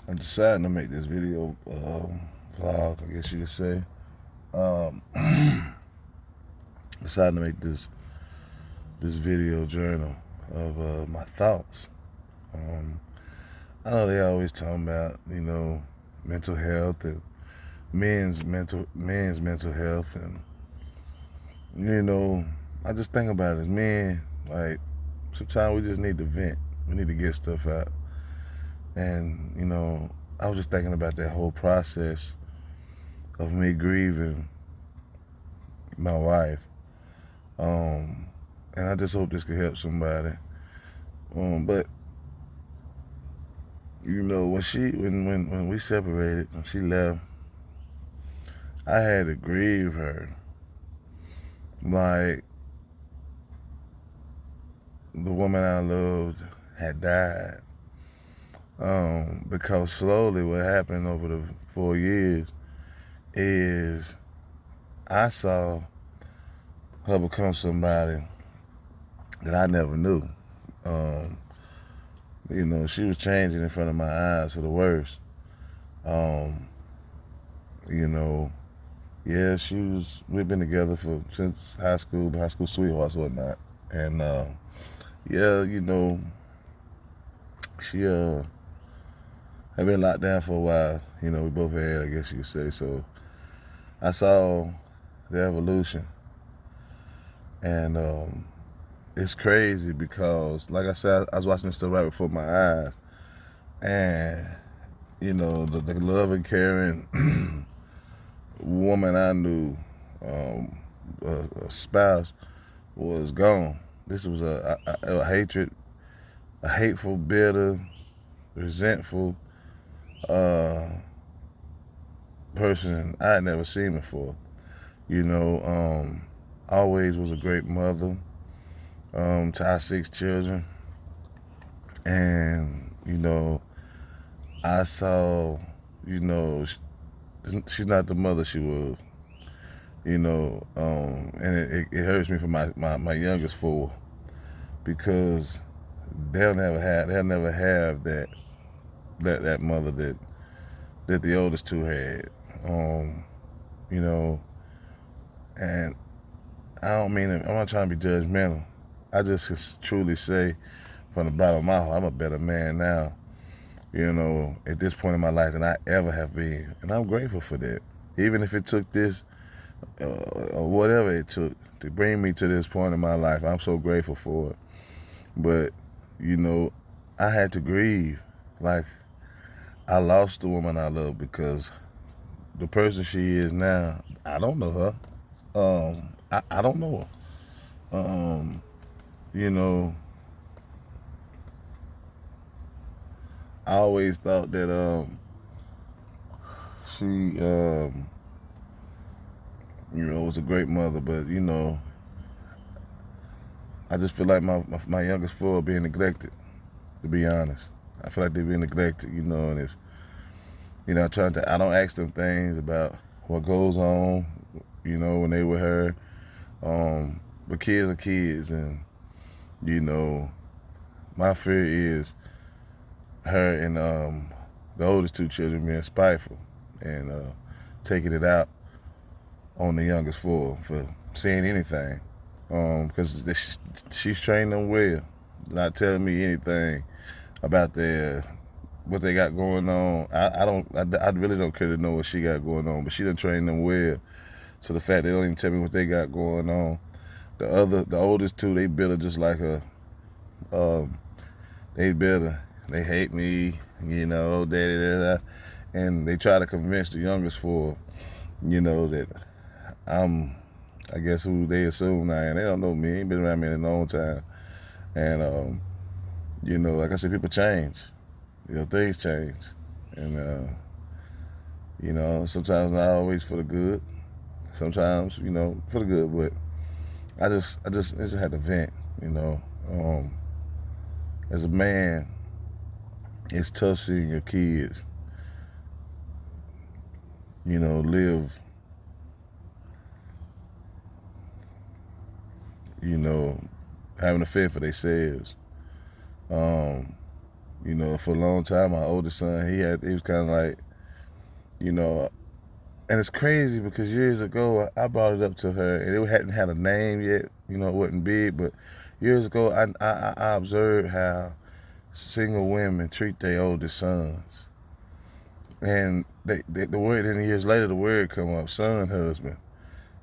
I'm deciding to make this video vlog, I guess you could say. Um, deciding to make this video journal of my thoughts. Um, I know they always talking about mental health and men's mental health, and I just think about it as men. Like, sometimes we just need to vent. We need to get stuff out. And I was just thinking about that whole process of me grieving my wife. And I just hope this could help somebody. But when we separated, when she left, I had to grieve her like the woman I loved had died. Because slowly what happened over the 4 years is I saw her become somebody that I never knew. She was changing in front of my eyes for the worse. We've been together since high school sweethearts, whatnot. And she had been locked down for a while. We both had, I guess you could say. So I saw the evolution. And it's crazy because, like I said, I was watching this stuff right before my eyes. And, the loving, caring woman I knew, a spouse, was gone. This was a hateful, bitter, resentful person I had never seen before. Always was a great mother to our 6 children. And, I saw, she's not the mother she was, and it hurts me for my youngest 4, because they'll never have that mother that the oldest 2 had. And I'm not trying to be judgmental. I just can truly say from the bottom of my heart, I'm a better man now, at this point in my life than I ever have been. And I'm grateful for that. Even if it took this, or whatever it took to bring me to this point in my life, I'm so grateful for it. But, I had to grieve. Like, I lost the woman I love, because the person she is now, I don't know her. I don't know her. I always thought that she was a great mother, but I just feel like my youngest 4 are being neglected, to be honest. I feel like they're being neglected, and it's, I don't ask them things about what goes on, when they were her. But kids are kids, and, my fear is her and the oldest 2 children being spiteful and taking it out on the youngest 4 for saying anything. Because she's trained them well, not telling me anything about what they got going on. I really don't care to know what she got going on, but she done trained them well. So the fact they don't even tell me what they got going on. The oldest 2, they bitter just like her. They bitter. They hate me, daddy. And they try to convince the youngest 4, that I'm, I guess, who they assume I am. They don't know me. Ain't been around me in a long time. And, like I said, people change. Things change. And, sometimes not always for the good. Sometimes, for the good. But I just had to vent, As a man, it's tough seeing your kids, live, having to fend for themselves. You know, for a long time, my oldest son, he was kind of like, you know, and it's crazy because years ago, I brought it up to her, and it hadn't had a name yet. You know, it wasn't big, but years ago, I observed how single women treat their oldest sons. And the word, then years later, the word come up, son husband.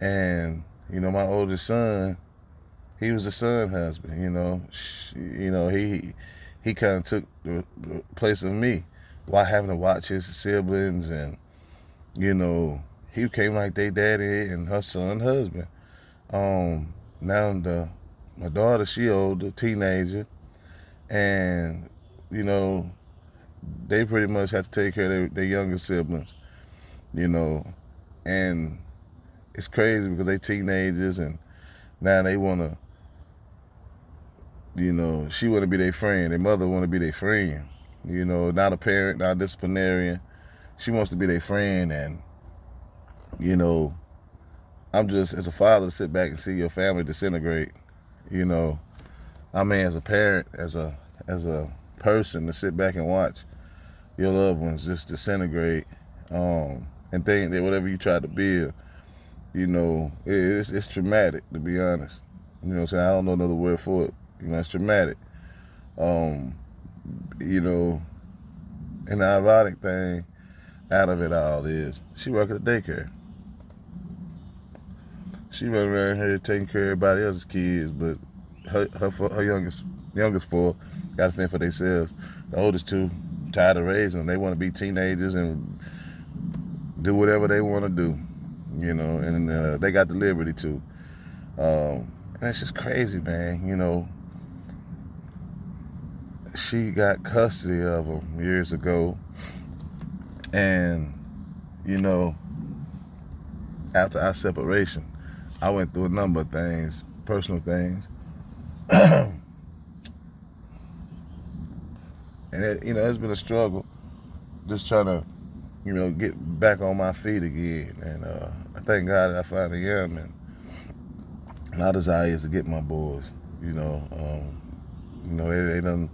And, you know, my oldest son, he was a son husband, you know. He kind of took the place of me while having to watch his siblings, and, you know, he became like their daddy and her son husband. Now my daughter, she older, teenager, and, you know, they pretty much have to take care of their younger siblings, you know. And it's crazy because they teenagers, and now they want to, you know, she want to be their friend. Their mother want to be their friend. You know, not a parent, not a disciplinarian. She wants to be their friend. And, you know, I'm just, as a father, to sit back and see your family disintegrate. You know, I mean, as a parent, as a person, to sit back and watch your loved ones just disintegrate, and think that whatever you try to build, you know, it's traumatic, to be honest. You know what I'm saying? I don't know another word for it. You know, it's traumatic. You know, and the ironic thing out of it all is she work at a daycare. She run around here taking care of everybody else's kids, but her youngest four got to fend for themselves. The oldest two tired of raising them. They want to be teenagers and do whatever they want to do, you know, and they got the liberty to. And it's just crazy, man. You know, she got custody of them years ago, and, you know, after our separation, I went through a number of things, personal things, and you know, it's been a struggle, just trying to, you know, get back on my feet again. And I thank God that I finally am. And my desire is to get my boys. You know, they done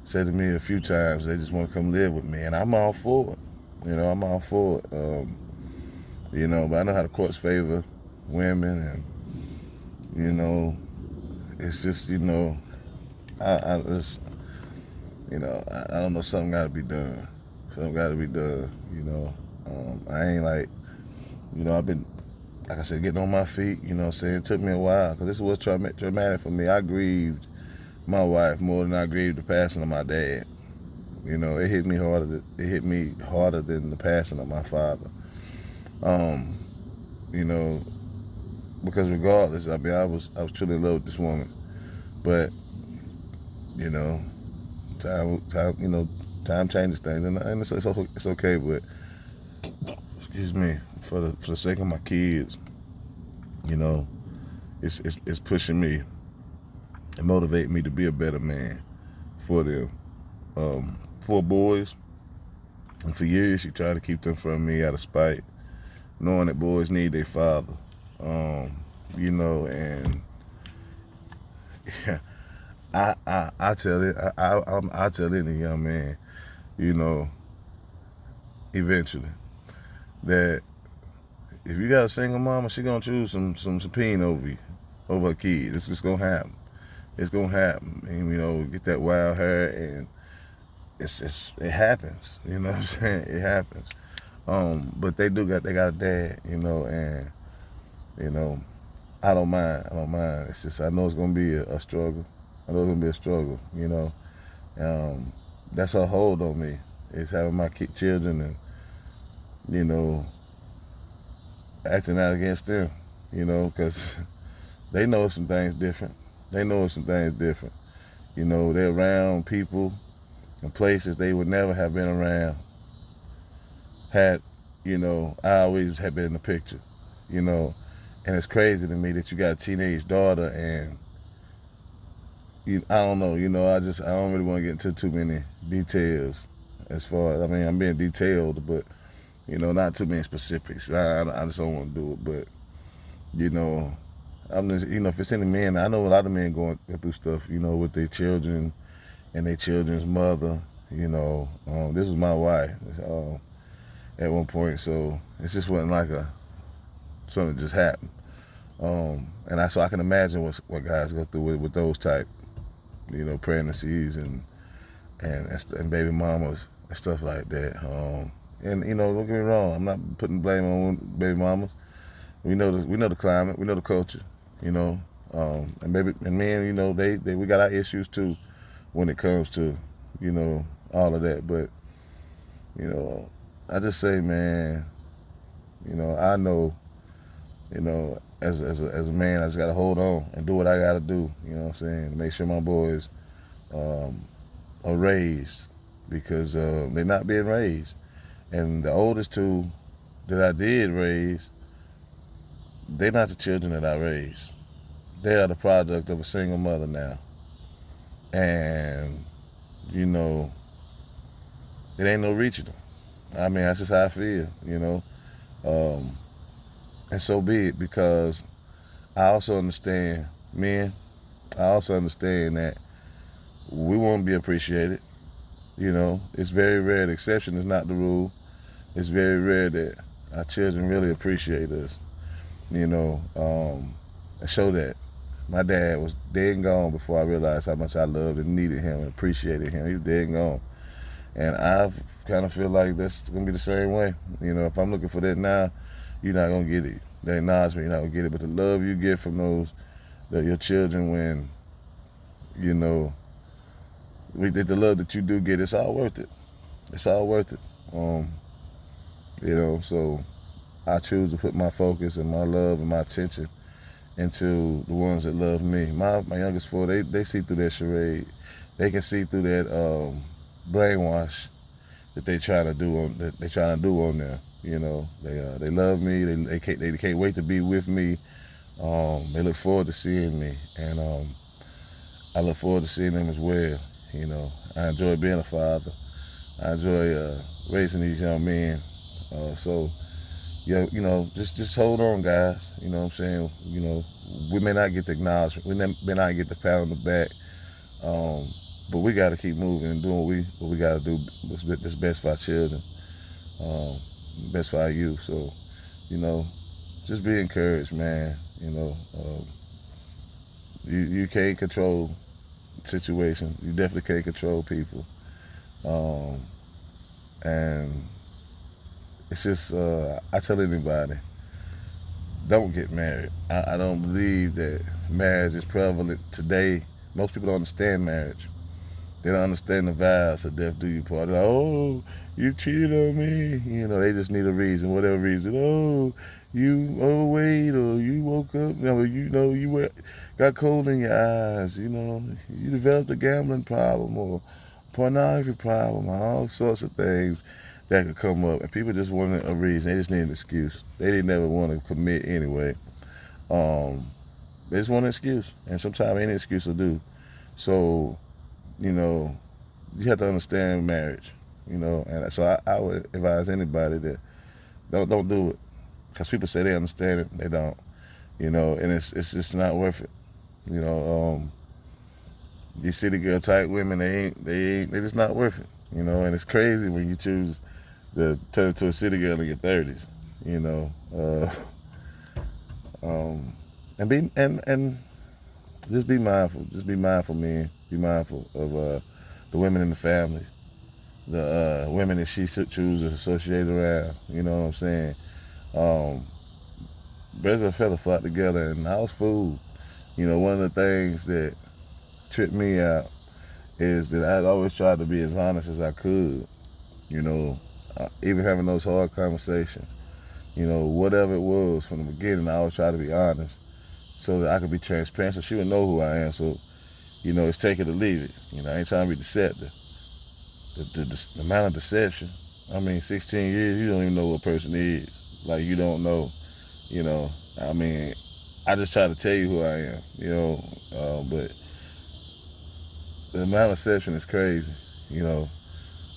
said to me a few times they just want to come live with me, and I'm all for it. You know, I'm all for it. You know, but I know how the courts favor women, and, you know, it's just, you know, I just, you know, I don't know, something got to be done. Something got to be done, you know. I ain't like, you know, I've been, like I said, getting on my feet, you know what I'm saying? It took me a while, because this was traumatic for me. I grieved my wife more than I grieved the passing of my dad. You know, it hit me harder than the passing of my father. You know, because regardless, I mean, I was truly in love with this woman, but, you know, time changes things, and it's okay. But, excuse me, for the sake of my kids, you know, it's pushing me and motivating me to be a better man for them. 4 boys, and for years she tried to keep them from me out of spite, knowing that boys need their father. You know, and yeah, I tell it, I tell any young man, you know, eventually, that if you got a single mama, she gonna choose some pain over you, over her kid. It's just gonna happen. It's gonna happen. And, you know, get that wild hair, and it happens. You know what I'm saying? It happens. But they got a dad, you know, and, you know, I don't mind. It's just, I know it's gonna be a struggle. I know it's gonna be a struggle, you know. That's her hold on me. It's having my children and, you know, acting out against them, you know, because they know some things different. You know, they're around people and places they would never have been around had, you know, I always have been in the picture, you know. And it's crazy to me that you got a teenage daughter, and I don't know, you know, I don't really want to get into too many details as far as, I mean, I'm being detailed, but, you know, not too many specifics. I just don't want to do it. But, you know, I'm just, you know, if it's any men, I know a lot of men going through stuff, you know, with their children, and their children's mother. This was my wife at one point, so it just wasn't like something that just happened. So I can imagine what guys go through with those type, pregnancies and baby mamas and stuff like that. And don't get me wrong, I'm not putting blame on baby mamas. We know the climate, we know the culture, and men, we got our issues too when it comes to, all of that. But I just say, man, I know, as a man, I just gotta hold on and do what I gotta do. You know what I'm saying? To make sure my boys are raised, because they're not being raised. And the oldest two that I did raise, they're not the children that I raised. They are the product of a single mother now. And, it ain't no reaching them. I mean, that's just how I feel, And so be it, because I also understand, men, I also understand that we want to be appreciated. It's very rare. The exception is not the rule. It's very rare that our children really appreciate us, and show that. My dad was dead and gone before I realized how much I loved and needed him and appreciated him. He was dead and gone. And I kind of feel like that's going to be the same way. If I'm looking for that now, you're not going to get it. The acknowledgement, you're not going to get it. But the love you get from your children when, the love that you do get, it's all worth it. It's all worth it. So I choose to put my focus and my love and my attention into the ones that love me. My youngest four, they see through that charade. They can see through that brainwash that they trying to do on them. They love me. They can't wait to be with me. They look forward to seeing me, and I look forward to seeing them as well. I enjoy being a father. I enjoy raising these young men. Just hold on, guys. You know what I'm saying? We may not get the acknowledgement. We may not get the pat on the back. But we got to keep moving and doing what we got to do that's best for our children, best for our youth. So, just be encouraged, man. You can't control situations. You definitely can't control people. And it's just, I tell anybody, don't get married. I don't believe that marriage is prevalent today. Most people don't understand marriage. They don't understand the vows of death do you part. They're like, oh, you cheated on me. They just need a reason, whatever reason. Oh, you overweight, or you woke up, you got cold in your eyes. You developed a gambling problem or pornography problem, all sorts of things that could come up. And people just wanted a reason. They just need an excuse. They didn't ever want to commit anyway. They just want an excuse. And sometimes any excuse will do. So, you have to understand marriage, and so I would advise anybody that don't do it, because people say they understand it, they don't, and it's just not worth it, These city girl type women, they just not worth it, and it's crazy when you choose to turn into a city girl in your 30s, and just be mindful, man. Be mindful of the women in the family, the women that she chooses to associate around. You know what I'm saying? Birds of a feather flock together, and I was fooled. One of the things that tripped me out is that I'd always tried to be as honest as I could. Even having those hard conversations. Whatever it was from the beginning, I always tried to be honest, so that I could be transparent, so she would know who I am. So, it's take it or leave it. I ain't trying to be deceptive. The amount of deception, 16 years, you don't even know what a person is. Like, you don't know, I just try to tell you who I am, but the amount of deception is crazy,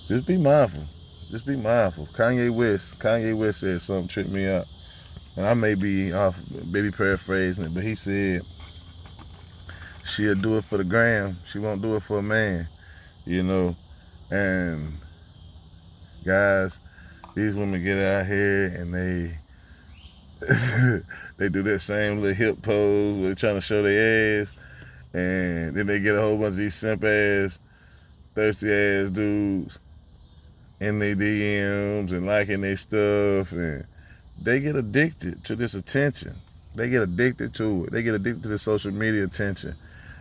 Just be mindful. Just be mindful. Kanye West said something tripped me out. And I may be paraphrasing it, but he said she'll do it for the gram. She won't do it for a man. you know. And guys, these women get out here and they they do that same little hip pose where they're trying to show their ass, and then they get a whole bunch of these simp ass, thirsty ass dudes in their DMs and liking their stuff, and they get addicted to this attention. They get addicted to it. They get addicted to the social media attention.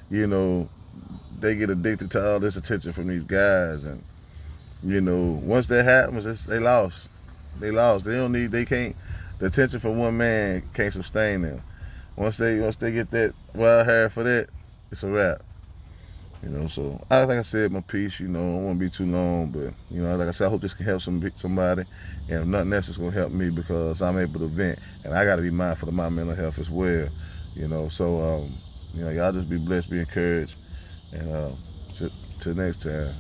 You know, they get addicted to all this attention from these guys, and you know, once that happens, they lost. They lost. They can't. The attention from one man can't sustain them. Once they get that wild hair for that, it's a wrap. You know, so I think I said my piece. You know, I don't want to be too long, but you know, like I said, I hope this can help somebody. And if nothing else, it's gonna help me because I'm able to vent, and I got to be mindful of my mental health as well. You know, so you know, y'all just be blessed, be encouraged, and till next time.